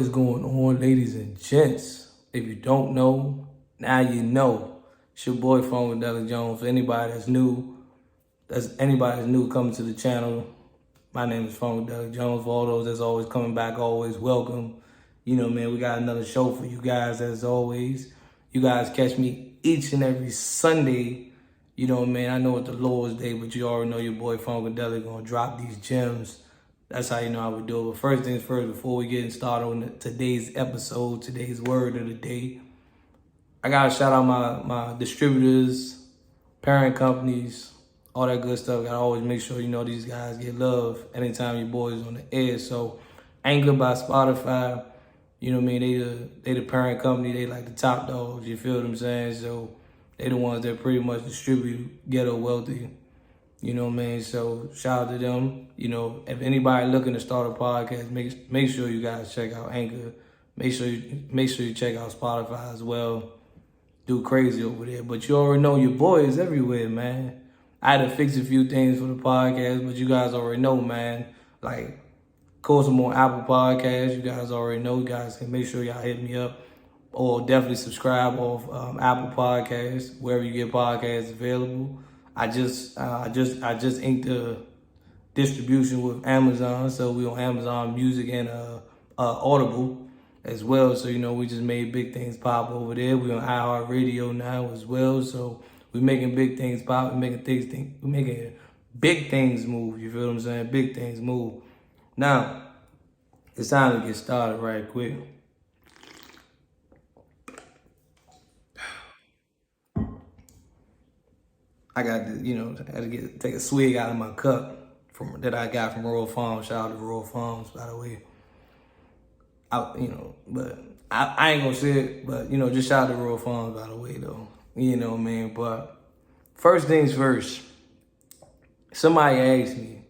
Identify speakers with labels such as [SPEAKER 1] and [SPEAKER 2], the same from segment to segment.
[SPEAKER 1] What's going on, ladies and gents? If you don't know, now you know. It's your boy Funkadelic Jones. For anybody that's new, coming to the channel, my name is Funkadelic Jones. For all those that's always coming back, always welcome. You know, man, we got another show for you guys as always. You guys catch me each and every Sunday. You know, man, I know it's the Lord's Day, but you already know your boy Funkadelic gonna drop these gems. That's how you know how we do it. But first things first, before we get started on today's episode, today's word of the day, I gotta shout out my distributors, parent companies, all that good stuff. Gotta always make sure you know these guys get love anytime your boy's on the air. So Anchor by Spotify, you know what I mean? They the parent company. They like the top dogs. You feel what I'm saying? So they the ones that pretty much distribute Ghetto Wealthy. You know what I mean? So shout out to them. You know, if anybody looking to start a podcast, make sure you guys check out Anchor. Make sure you check out Spotify as well. Do crazy over there. But you already know your boy is everywhere, man. I had to fix a few things for the podcast, but you guys already know, man. Like, of course, I'm on Apple Podcasts. You guys already know. You guys can make sure y'all hit me up. Or definitely subscribe off Apple Podcasts, wherever you get podcasts available. I just inked a distribution with Amazon, so we on Amazon Music and Audible as well. So you know we just made big things pop over there. We on iHeartRadio now as well. So we making big things pop. We making big things move. You feel what I'm saying? Big things move. Now it's time to get started right quick. I got to, I had to take a swig out of my cup that I got from Royal Farms. Shout out to Royal Farms, by the way. But I ain't gonna say it, but just shout out to Royal Farms, by the way, though. You know what I mean? But first things first, somebody asked me,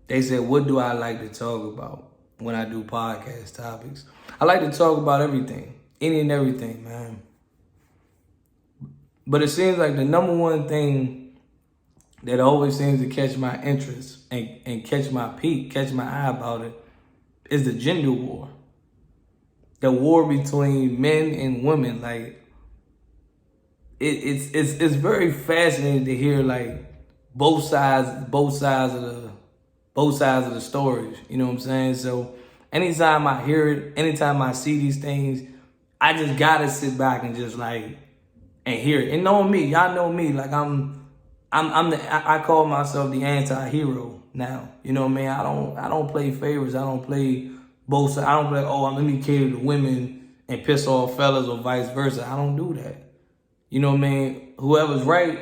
[SPEAKER 1] they said, what do I like to talk about when I do podcast topics? I like to talk about everything, any and everything, man. But it seems like the number one thing that always seems to catch my interest and catch my eye about it is the gender war. The war between men and women. Like it's very fascinating to hear like both sides of the stories. You know what I'm saying? So anytime I hear it, anytime I see these things, I just gotta sit back and just and hear it. And know me, y'all know me. Like I call myself the anti-hero now. You know what I mean? I don't play favorites. I don't play both sides. I don't play, let me cater to women and piss off fellas or vice versa. I don't do that. You know what I mean? Whoever's right.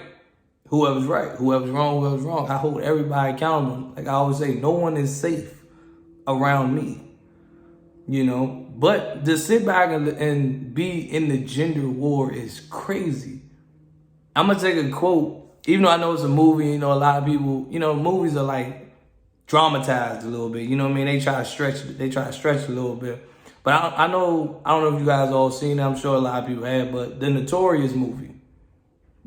[SPEAKER 1] Whoever's wrong. I hold everybody accountable. Like I always say, no one is safe around me. But to sit back and be in the gender war is crazy. I'm gonna take a quote, even though I know it's a movie. A lot of people, movies are like dramatized a little bit. You know what I mean? They try to stretch a little bit. But I don't know if you guys all seen it. I'm sure a lot of people have. But the Notorious movie,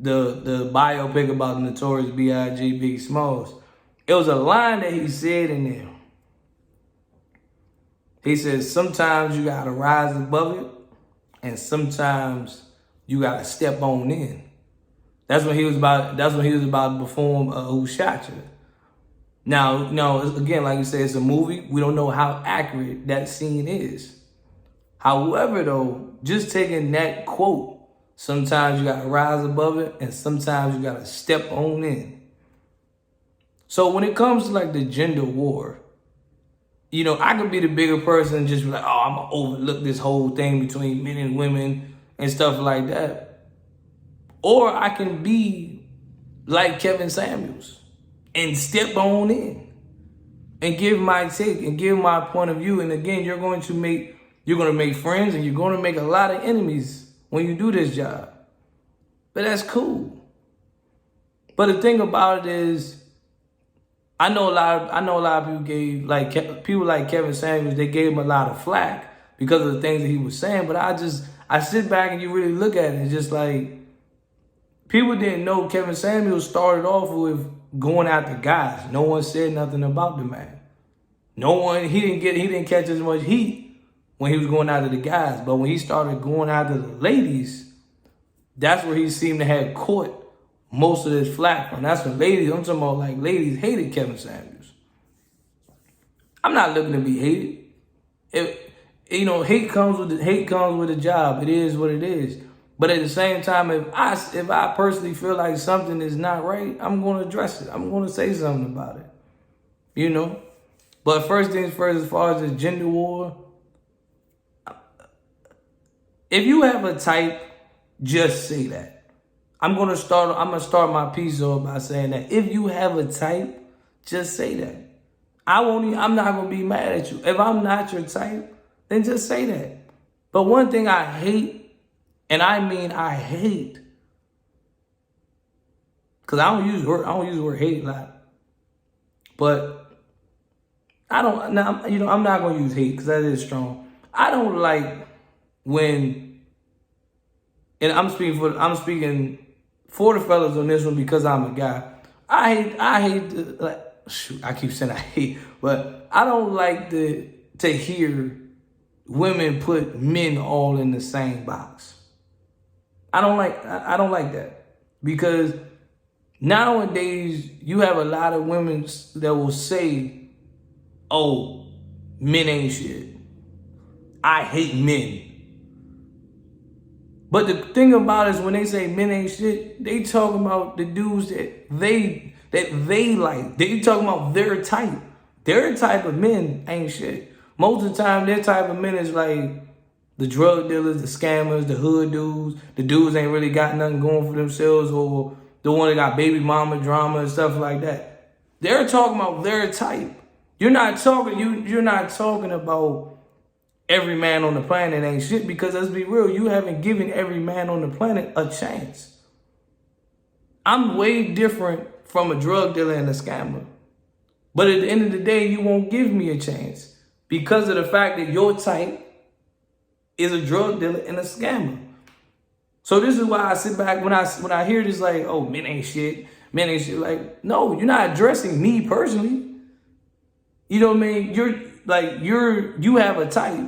[SPEAKER 1] the biopic about the Notorious B.I.G. Biggie Smalls, it was a line that he said in there. He says, sometimes you gotta rise above it, and sometimes you gotta step on in. That's when he was about to perform Who Shot You. Now, again, like you said, it's a movie. We don't know how accurate that scene is. However, though, just taking that quote, sometimes you gotta rise above it, and sometimes you gotta step on in. So when it comes to the gender war, I could be the bigger person and just be like, I'm going to overlook this whole thing between men and women and stuff like that. Or I can be like Kevin Samuels and step on in and give my take and give my point of view. And again, you're going to make friends and you're going to make a lot of enemies when you do this job. But that's cool. But the thing about it is, I know a lot of people gave people like Kevin Samuels, they gave him a lot of flack because of the things that he was saying. But I sit back and you really look at it, it's just like people didn't know Kevin Samuels started off with going after guys. No one said nothing about the man. He didn't catch as much heat when he was going after the guys. But when he started going after the ladies, that's where he seemed to have caught most of this flack from. That's when ladies, I'm talking about like ladies hated Kevin Samuels. I'm not looking to be hated. Hate comes with the job. It is what it is. But at the same time, if I personally feel like something is not right, I'm going to address it. I'm going to say something about it. But first things first, as far as the gender war, if you have a type, just say that. I'm gonna start my piece off by saying that if you have a type, just say that. I'm not gonna be mad at you. If I'm not your type, then just say that. But one thing I hate, and I mean I hate, because I don't use the word hate a lot. But I'm not gonna use hate because that is strong. I don't like when, and I'm speaking for the fellas on this one because I'm a guy. I hate I keep saying I hate, but I don't like to hear women put men all in the same box. I don't like that, because nowadays you have a lot of women that will say, "Oh, men ain't shit. I hate men." But the thing about it is, when they say men ain't shit, they talking about the dudes that they like. They talking about their type. Their type of men ain't shit. Most of the time, their type of men is like the drug dealers, the scammers, the hood dudes. The dudes ain't really got nothing going for themselves, or the one that got baby mama drama and stuff like that. They're talking about their type. You're not talking about every man on the planet ain't shit, because let's be real, you haven't given every man on the planet a chance. I'm way different from a drug dealer and a scammer. But at the end of the day, you won't give me a chance because of the fact that your type is a drug dealer and a scammer. So this is why I sit back when I hear this, like, oh, men ain't shit. Like, no, you're not addressing me personally. You know what I mean? You have a type,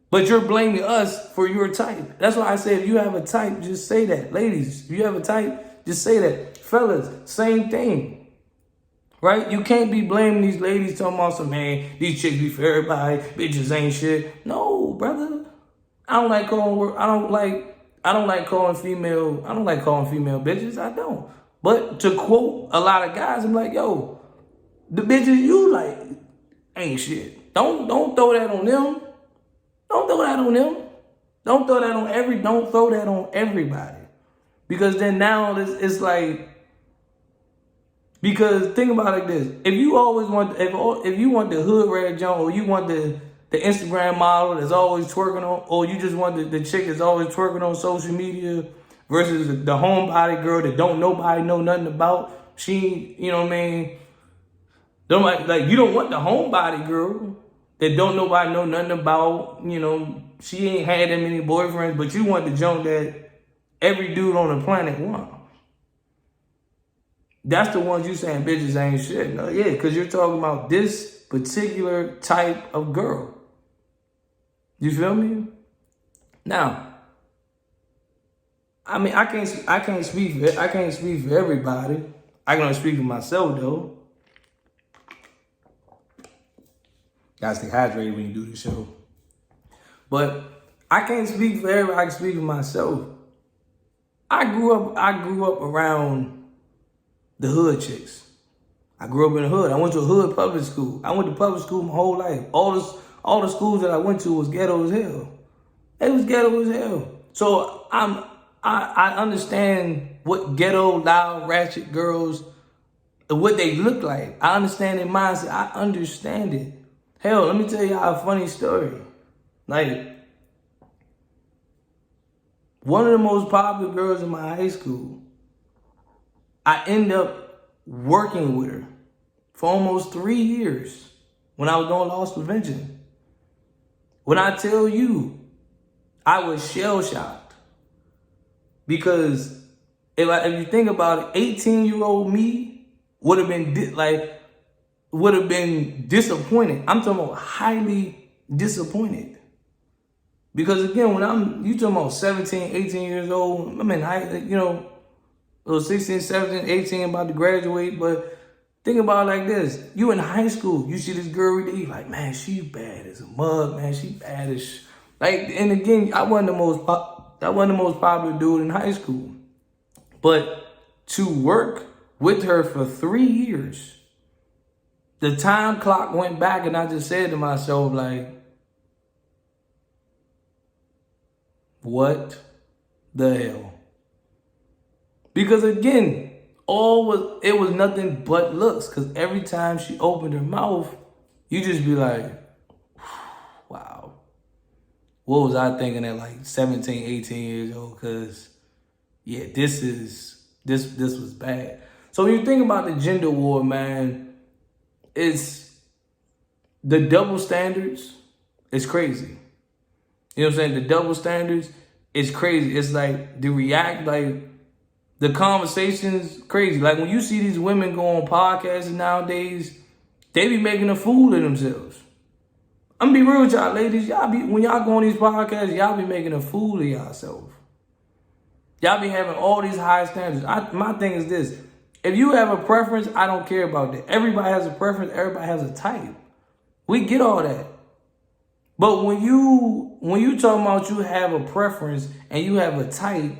[SPEAKER 1] but you're blaming us for your type. That's why I say, if you have a type, just say that. Ladies, if you have a type, just say that. Fellas, same thing. Right? You can't be blaming these ladies talking about some, man, these chicks be for everybody, bitches ain't shit. No, brother. I don't like calling female bitches. I don't. But to quote a lot of guys, I'm like, yo, the bitches you like ain't shit. Don't throw that on them. Don't throw that on them. Don't throw that on everybody. Because then now it's like, because think about it like this. If you want the hood red Jones, or you want the Instagram model that's always twerking on, or you just want the chick that's always twerking on social media versus the homebody girl that don't nobody know nothing about. She, you know what I mean? You don't want the homebody girl that don't nobody know nothing about, she ain't had that many boyfriends, but you want the junk that every dude on the planet wants. That's the ones you saying bitches ain't shit. No, yeah, because you're talking about this particular type of girl. You feel me? Now, I mean, I can't speak for everybody. I can only speak for myself though. Gotta stay hydrated when you do the show. But I can't speak for everybody. I can speak for myself. I grew up around the hood chicks. I grew up in the hood. I went to a hood public school. I went to public school my whole life. All the schools that I went to was ghetto as hell. It was ghetto as hell. So I understand what ghetto, loud, ratchet girls, what they look like. I understand their mindset. I understand it. Hell, let me tell you a funny story. Like, one of the most popular girls in my high school, I ended up working with her for almost 3 years when I was doing loss prevention. When I tell you, I was shell-shocked. Because if you think about it, 18-year-old me would have been disappointed. I'm talking about highly disappointed. Because again, you talking about 17, 18 years old, I'm in high, or 16, 17, 18, about to graduate, but think about it like this. You in high school, you see this girl every day, you like, man, she bad as a mug, man, she bad as, like, and again, I wasn't the most popular dude in high school. But to work with her for 3 years, the time clock went back and I just said to myself, like, what the hell? Because again, it was nothing but looks. Because every time she opened her mouth, you just be like, wow. What was I thinking at like 17, 18 years old? Because, yeah, this was bad. So when you think about the gender war, man, it's the double standards. It's crazy. You know what I'm saying? The double standards is crazy. It's like the conversations crazy. Like when you see these women go on podcasts nowadays, they be making a fool of themselves. I'm gonna be real with y'all, ladies. When y'all go on these podcasts, y'all be making a fool of yourself. Y'all be having all these high standards. My thing is this. If you have a preference, I don't care about that. Everybody has a preference. Everybody has a type. We get all that. But when you talking about you have a preference and you have a type,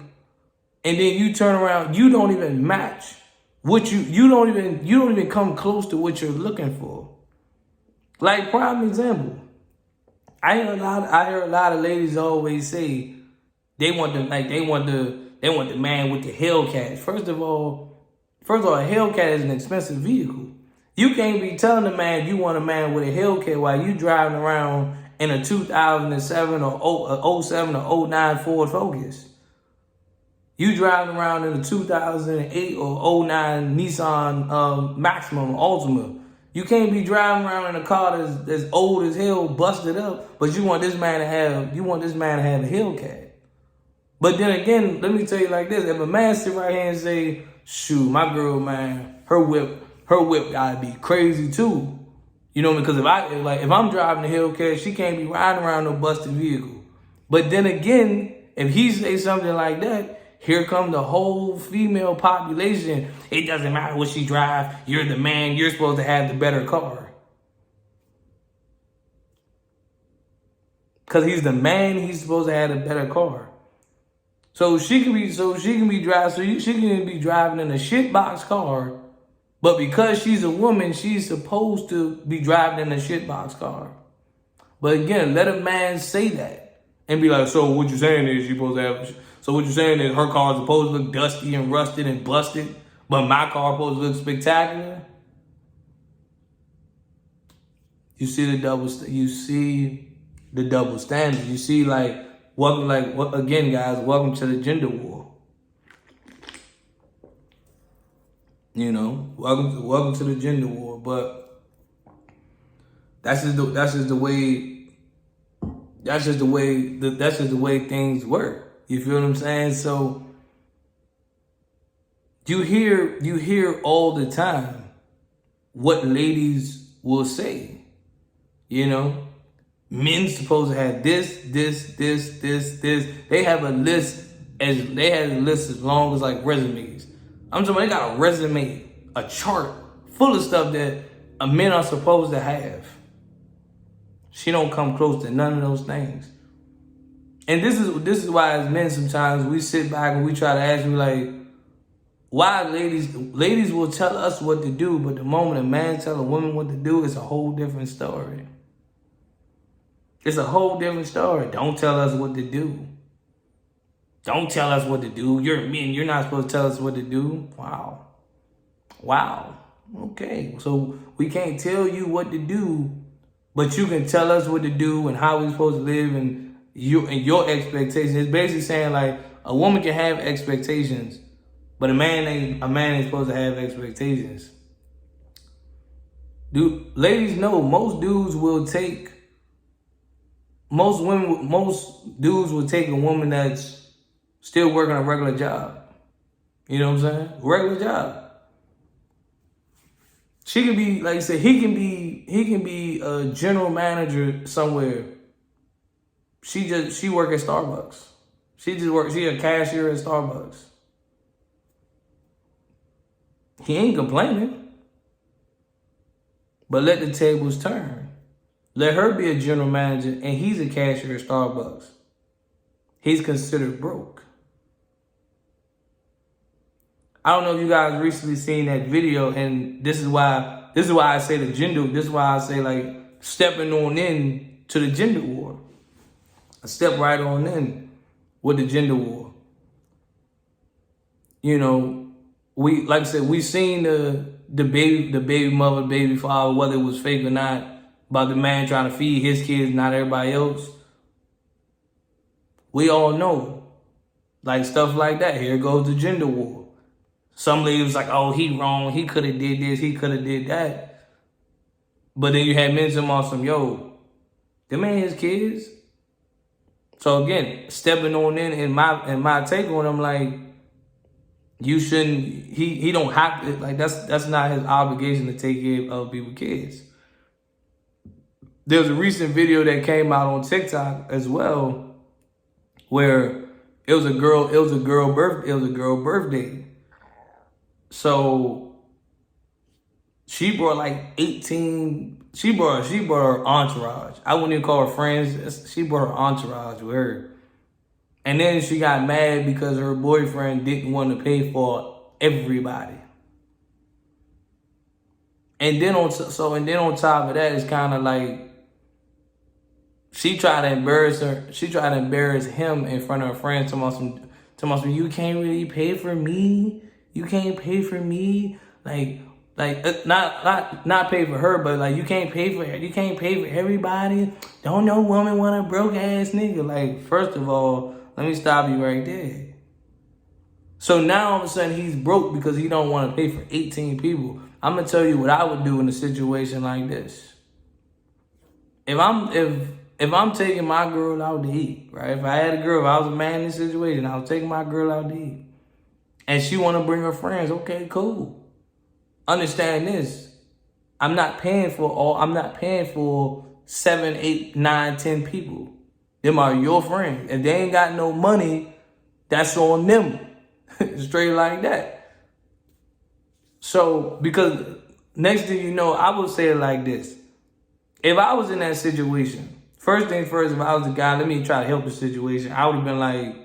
[SPEAKER 1] and then you turn around, you don't even match what you don't even come close to what you're looking for. Like prime example, I hear a lot of ladies always say they want the man with the Hellcat. First of all, a Hellcat is an expensive vehicle. You can't be telling the man you want a man with a Hellcat while you driving around in a 2007 or 07 or 09 Ford Focus. You driving around in a 2008 or 09 Nissan Maxima Altima. You can't be driving around in a car that's old as hell, busted up, but you want this man to have a Hellcat. But then again, let me tell you like this: if a man sit right here and say, "Shoot, my girl, man, her whip gotta be crazy too," you know, because if I'm driving a Hellcat, she can't be riding around no busted vehicle. But then again, if he say something like that, here comes the whole female population. It doesn't matter what she drives. You're the man. You're supposed to have the better car. Because he's the man. He's supposed to have the better car. So she can be driving in a shitbox car, but because she's a woman, she's supposed to be driving in a shitbox car. But again, let a man say that and be like, so what you saying is so what you're saying is her car is supposed to look dusty and rusted and busted, but my car is supposed to look spectacular? You see the double standards. You see again, guys, welcome to the gender war. You know, welcome to the gender war. But that's just the way things work. You feel what I'm saying? So you hear all the time what ladies will say. You know, men's supposed to have this. They have a list as long as like resumes. I'm talking about they got a resume, a chart full of stuff that men are supposed to have. She don't come close to none of those things. And this is why as men sometimes we sit back and we try to ask you like, why ladies will tell us what to do, but the moment a man tell a woman what to do, it's a whole different story. It's a whole different story. Don't tell us what to do. Don't tell us what to do. You're men. You're not supposed to tell us what to do. Wow. Okay. So we can't tell you what to do, but you can tell us what to do and how we're supposed to live and your expectations. It's basically saying like a woman can have expectations, but a man ain't supposed to have expectations. Ladies know most dudes will take a woman that's still working a regular job. You know what I'm saying? Regular job. She can be, like I said, he can be a general manager somewhere She work at Starbucks. She a cashier at Starbucks. He ain't complaining. But let the tables turn. Let her be a general manager and he's a cashier at Starbucks. He's considered broke. I don't know if you guys recently seen that video, and this is why I say the gender, this is why I say like stepping on in to the gender war. I step right on in with the gender war. You know, we, like I said, we seen the baby mother, baby father, whether it was fake or not, about the man trying to feed his kids, not everybody else. We all know, like stuff like that. Here goes the gender war. Some lady was like, oh, he wrong. He could have did this. He could have did that. But then you had men some on some, yo, them ain't his kids. So again, stepping on in my take on him, like, you shouldn't, he don't have to, like, that's not his obligation to take care of other people's kids. There was a recent video that came out on TikTok as well, where it was a girl birthday. So she brought like 18, she brought her entourage. I wouldn't even call her friends. She brought her entourage with her. And then she got mad because her boyfriend didn't want to pay for everybody. And then on top of that, it's kind of like she tried to embarrass her. She tried to embarrass him in front of her friends. Talking about some, you can't really pay for me. You can't pay for me. Like not pay for her, but like you can't pay for everybody. Don't no woman want a broke ass nigga. Like, first of all, let me stop you right there. So now all of a sudden he's broke because he don't want to pay for 18 people. I'm gonna tell you what I would do in a situation like this. If I'm taking my girl out to eat, right? If I had a girl, if I was a man in this situation, I was taking my girl out to eat. And she want to bring her friends. Okay, cool. Understand this. I'm not paying for 7, 8, 9, 10 people. Them are your friends. If they ain't got no money, that's on them. Straight like that. So, because next thing you know, I would say it like this. If I was in that situation, first thing first, if I was the guy, let me try to help the situation. I would have been like,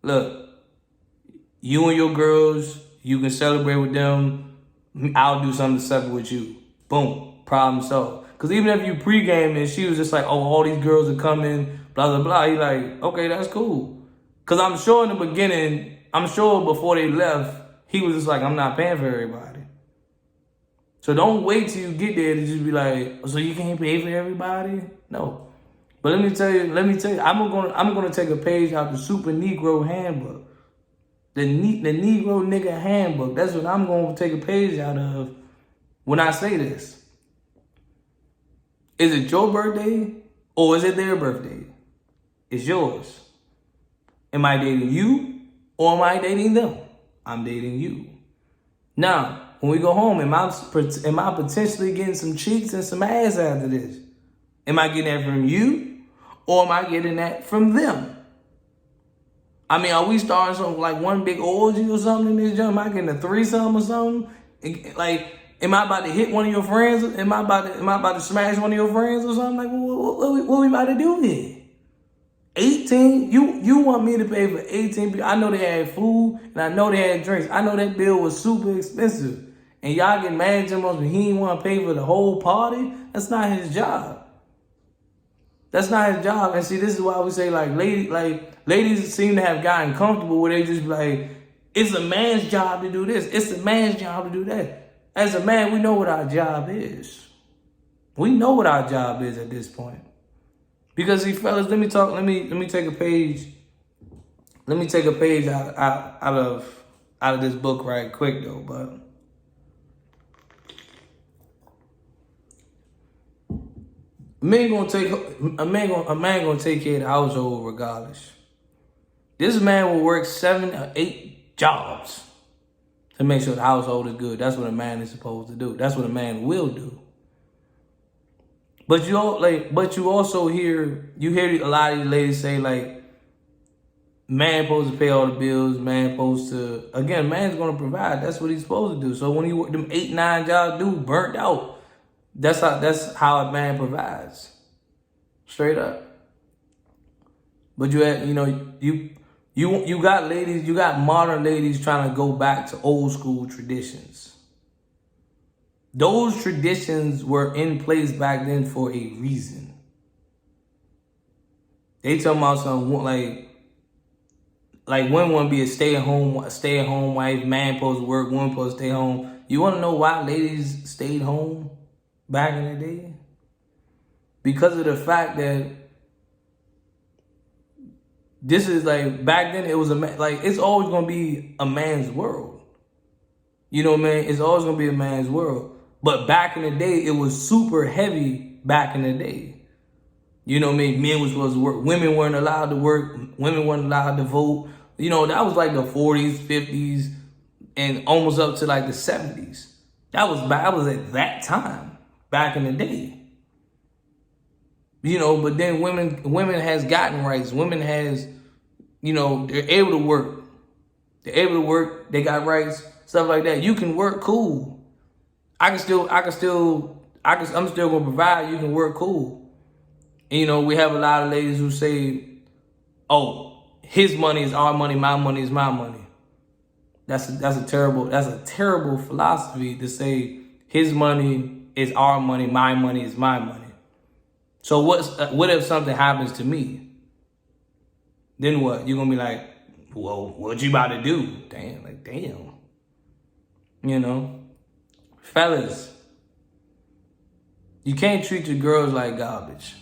[SPEAKER 1] look, you and your girls, you can celebrate with them. I'll do something separate with you. Boom. Problem solved. Because even if you pregame and she was just like, oh, all these girls are coming, blah, blah, blah. He like, okay, that's cool. Because I'm sure in the beginning, before they left, he was just like, I'm not paying for everybody. So don't wait till you get there to just be like, so you can't pay for everybody? No. But let me tell you, I'm gonna take a page out the Super Negro Handbook. The Negro Nigga Handbook. That's what I'm going to take a page out of when I say this. Is it your birthday or is it their birthday? It's yours. Am I dating you or am I dating them? I'm dating you. Now, when we go home, am I potentially getting some cheeks and some ass after this? Am I getting that from you or am I getting that from them? I mean, are we starting something like one big orgy or something in this joint? Am I getting a threesome or something? Like, am I about to hit one of your friends? Am I about to smash one of your friends or something? Like, what we about to do here? 18? You want me to pay for 18 people? I know they had food and I know they had drinks. I know that bill was super expensive. And y'all get mad at him when he didn't want to pay for the whole party? That's not his job. That's not his job. And see, this is why we say, ladies seem to have gotten comfortable where they just be like, it's a man's job to do this. It's a man's job to do that. As a man, we know what our job is. We know what our job is at this point. Because see, fellas, let me take a page. Let me take a page out of this book right quick though, but a man gonna take care of the household regardless. This man will work 7 or 8 jobs to make sure the household is good. That's what a man is supposed to do. That's what a man will do. But you also hear a lot of these ladies say like, man supposed to pay all the bills, man supposed to, again, man's gonna provide. That's what he's supposed to do. So when you work them 8, 9 jobs, dude, burnt out. That's how a man provides. Straight up. But you got ladies, you got modern ladies trying to go back to old school traditions. Those traditions were in place back then for a reason. They talking about something like women want to be a stay-at-home wife, man supposed to work, woman supposed to stay home. You want to know why ladies stayed home back in the day? Because of the fact that this is like, back then it was it's always going to be a man's world. You know what I mean? It's always going to be a man's world. But back in the day, it was super heavy back in the day. You know what I mean? Men was supposed to work. Women weren't allowed to work. Women weren't allowed to vote. You know, that was like the 40s, 50s, and almost up to like the 70s. That was at that time, back in the day. You know, but then women has gotten rights. Women has, you know, they're able to work. They're able to work. They got rights, stuff like that. You can work, cool. I'm still gonna provide. You can work, cool. And, you know, we have a lot of ladies who say, "Oh, his money is our money, my money is my money." That's a terrible philosophy to say his money is our money, my money is my money. So what if something happens to me? Then what? You're gonna be like, "Well, what you about to do?" Damn. You know? Fellas, you can't treat your girls like garbage.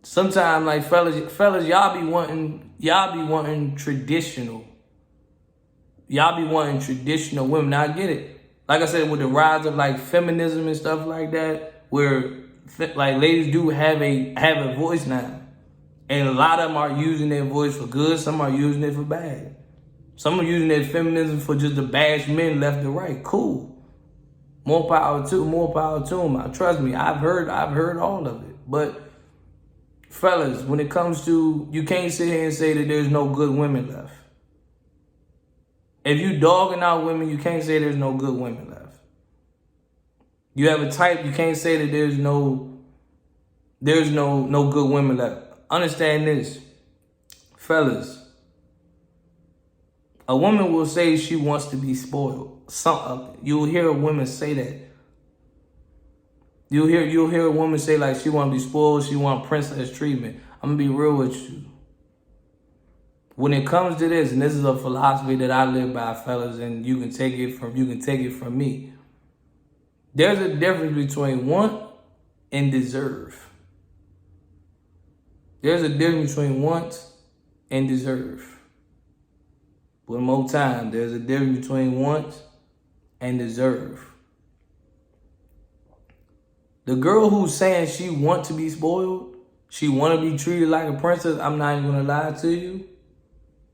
[SPEAKER 1] Sometimes, like, fellas, y'all be wanting traditional. Y'all be wanting traditional women. Now, I get it. Like I said, with the rise of like feminism and stuff like that, where like ladies do have a voice now, and a lot of them are using their voice for good. Some are using it for bad. Some are using their feminism for just to bash men left and right. Cool. More power to them. Trust me, I've heard all of it. But fellas, when it comes to, you can't sit here and say that there's no good women left. If you dogging out women, you can't say there's no good women left. You have a type, you can't say that there's no good women left. Understand this, fellas. A woman will say she wants to be spoiled. You'll hear a woman say that. You'll hear a woman say like she want to be spoiled, she want princess treatment. I'm gonna be real with you. When it comes to this, and this is a philosophy that I live by, fellas, and you can take it from me. There's a difference between want and deserve. There's a difference between want and deserve. One more time, there's a difference between want and deserve. The girl who's saying she want to be spoiled, she want to be treated like a princess, I'm not even gonna lie to you,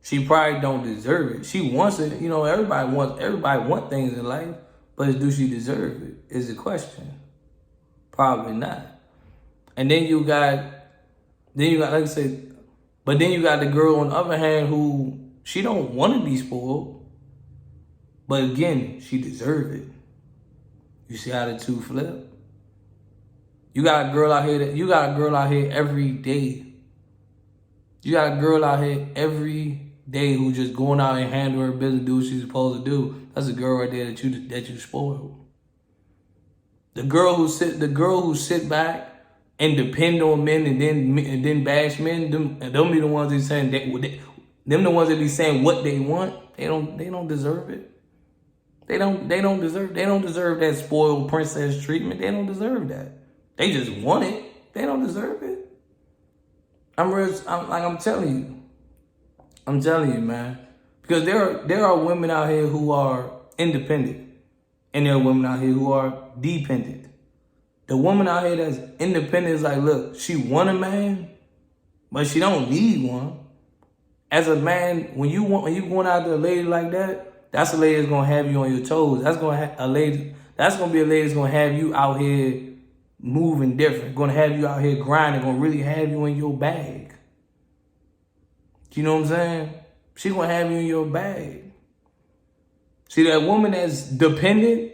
[SPEAKER 1] she probably don't deserve it. She wants it. You know, everybody want things in life, but do she deserve it is the question. Probably not. And then you got, like I said, but then you got the girl on the other hand who, she don't want to be spoiled, but again, she deserves it. You see how the two flip? You got a girl out here every day. You got a girl out here every day who just going out and handle her business, do what she's supposed to do. That's a girl right there that you spoiled. The girl who sit back and depend on men and then bash men, them be the ones that saying them the ones that be saying what they want. They don't deserve it. They don't deserve that spoiled princess treatment. They don't deserve that. They just want it. They don't deserve it. I'm telling you, man. Because there are women out here who are independent, and there are women out here who are dependent. The woman out here that's independent is like, look, she want a man, but she don't need one. As a man, when you going out to a lady like that, that's a lady that's gonna have you on your toes. That's gonna be a lady that's gonna have you out here moving different, gonna have you out here grinding, gonna really have you in your bag. You know what I'm saying? She gonna have you in your bag. See, that woman that's dependent,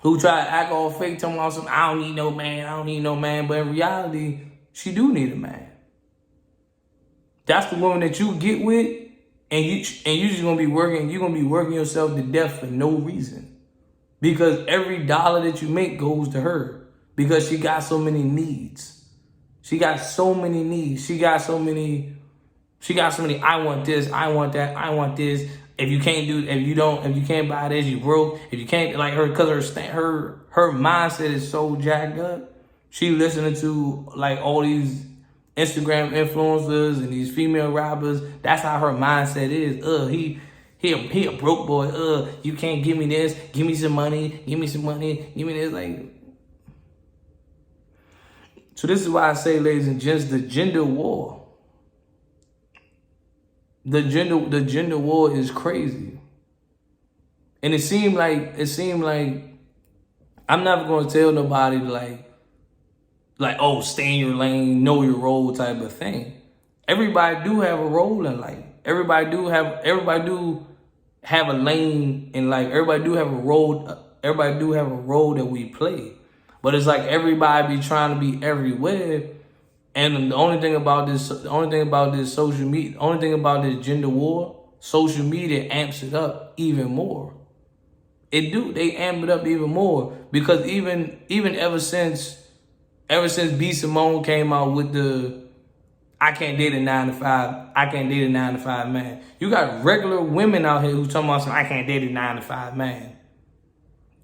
[SPEAKER 1] who try to act all fake, telling me something, I don't need no man, I don't need no man, but in reality, she do need a man. That's the woman that you get with, and you just gonna be working, you're gonna be working yourself to death for no reason. Because every dollar that you make goes to her. Because she got so many needs. She got so many needs. She got so many, I want this, I want that, I want this. If you can't if you can't buy this, you broke. If you can't, like her, cause her mindset is so jacked up. She listening to like all these Instagram influencers and these female rappers. That's how her mindset is. He a broke boy. You can't give me this. Give me some money. Give me some money. Give me this. Like, so this is why I say, ladies and gents, the gender war. The gender war is crazy. And it seemed like I'm never gonna tell nobody like, oh, stay in your lane, know your role type of thing. Everybody do have a role in life. Everybody do have a lane in life. Everybody do have a role. Everybody do have a role that we play. But it's like everybody be trying to be everywhere. And the only thing about this social media, the only thing about this gender war, social media amps it up even more. They amp it up even more. Because even ever since B. Simone came out with the I can't date a 9-to-5 man. You got regular women out here who talking about I can't date a 9-to-5 man.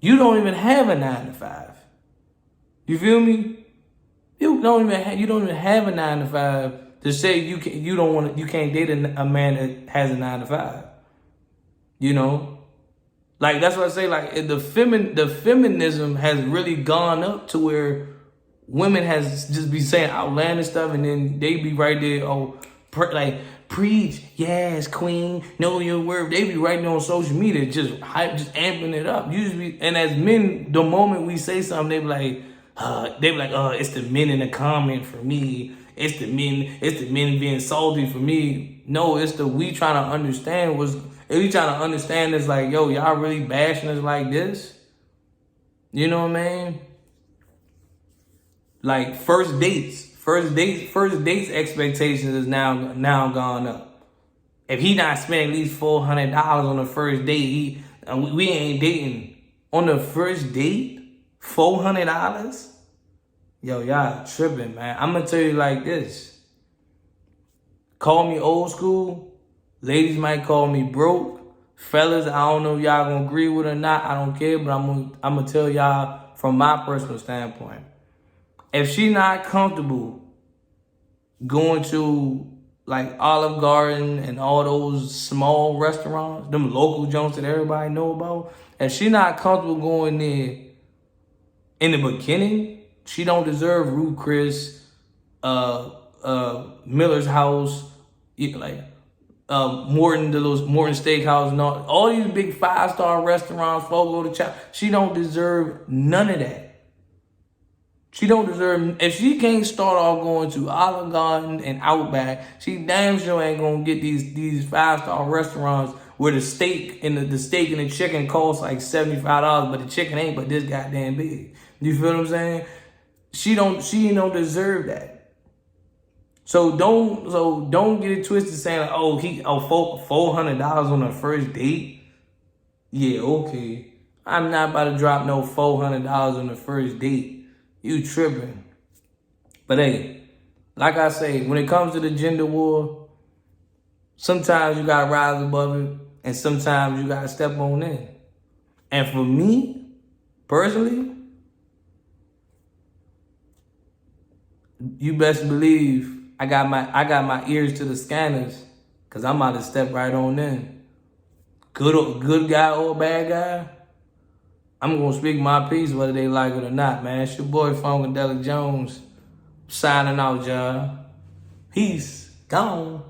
[SPEAKER 1] You don't even have a 9-to-5. You feel me? You don't even have a 9-to-5 to say you can't date a man that has a 9-to-5. You know? Like, that's what I say, like the feminism has really gone up to where women has just be saying outlandish stuff, and then they be right there, preach, yes, queen, know your word. They be right there on social media, just amping it up. And as men, the moment we say something, they be like, it's the men in the comment for me. It's the men being salty for me. No, it's we trying to understand is like, yo, y'all really bashing us like this? You know what I mean? Like first dates expectations is now gone up. If he not spending at least $400 on the first date, we ain't dating. On the first date, $400? Yo, y'all tripping, man. I'm gonna tell you like this. Call me old school. Ladies might call me broke. Fellas, I don't know if y'all gonna agree with it or not. I don't care, but I'm gonna tell y'all from my personal standpoint. If she not comfortable going to like Olive Garden and all those small restaurants, them local joints that everybody know about, if she not comfortable going there in the beginning, she don't deserve Ruth Chris, Miller's House, Morton Steakhouse, and all these big 5-star restaurants, Fogo de Chao. She don't deserve none of that. She don't deserve. If she can't start off going to Olive Garden and Outback, she damn sure ain't gonna get these 5-star restaurants where the steak and the chicken costs like $75, but the chicken ain't but this goddamn big. You feel what I'm saying? She don't deserve that. So don't get it twisted saying like, $400 on a first date. Yeah, okay. I'm not about to drop no $400 on the first date. You tripping. But hey, like I say, when it comes to the gender war, sometimes you gotta rise above it, and sometimes you gotta step on in. And for me, personally, you best believe I got my ears to the scanners, cause I'm about to step right on in. Good guy or bad guy, I'm gonna speak my piece whether they like it or not, man. It's your boy Funkadelic Jones signing out, y'all. Peace. Gone.